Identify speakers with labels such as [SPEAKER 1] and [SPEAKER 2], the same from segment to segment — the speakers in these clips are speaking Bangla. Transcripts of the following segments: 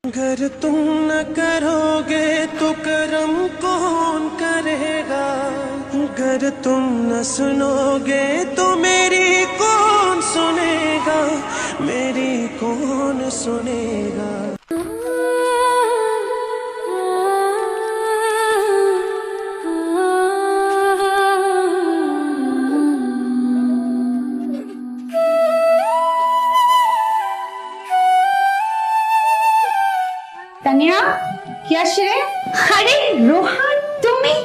[SPEAKER 1] अगर तुम न करोगे तो करम कौन करेगा, अगर तुम न सुनोगे तो मेरी कौन सुनेगा, मेरी कौन सुनेगा।
[SPEAKER 2] তানিয়া কি আসে? আরে রোহান তুমি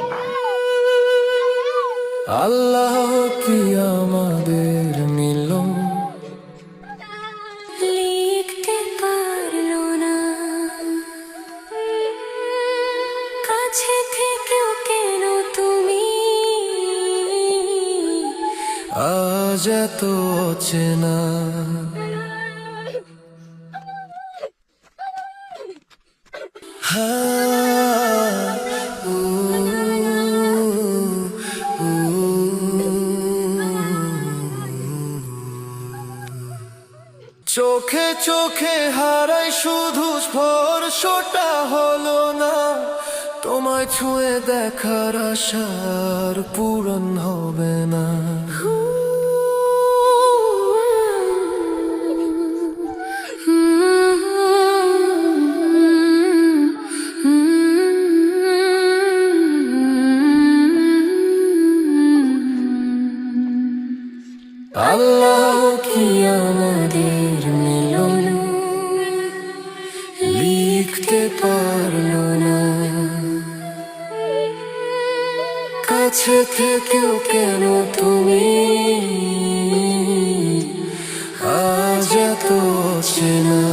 [SPEAKER 1] আল্লাহ কি আমাদের মিলন
[SPEAKER 3] লিখতে পারলো না, কাছে থেকেও কেন তুমি
[SPEAKER 1] আজ এত চেনা। চোখে চোখে হারাই শুধু স্পর্শটা হলো না, তোমায় ছুঁয়ে দেখার আশার পূরণ হবে না। আল্লাহ কি আমাদের মিলন লিখতে পারলো না, কাছে থেকেও কেন তুমি আজ এত চেনা।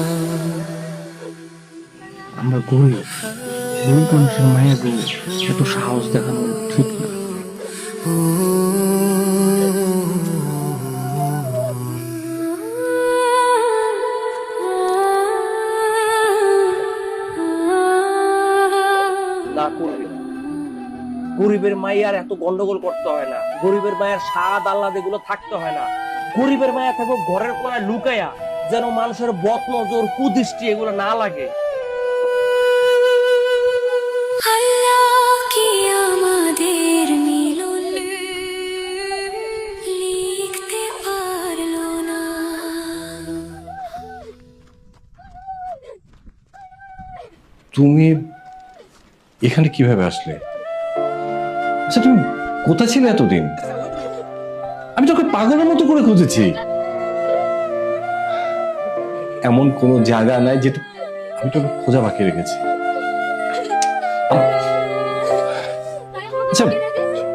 [SPEAKER 4] আমরা গরিব মানুষের মায়া গরিব, এত সাহস দেখানো ঠিক না।
[SPEAKER 5] গরিবের মায়ের এত গন্ডগোল করতে হয় না, গরিবের মায়ের স্বাদ আহ্লাদ এগুলো থাকতে হয় না। গরিবের মায়া থাকবে ঘরের কোনায় লুকায়া, যেন মানুষের বদ নজর কুদৃষ্টি এগুলো না লাগে।
[SPEAKER 3] আল্লাহ কি আমাদের মিলন লিখতে পারলো না।
[SPEAKER 6] তুমি এখানে কিভাবে আসলে? আচ্ছা তুমি কোথায় ছিলে এতদিন? আমি তোকে পাগলের মতো করে খুঁজেছি। এমন কোনো জায়গা নাই যেটা আমি তোকে খোঁজা বাকি রেখেছি। আচ্ছা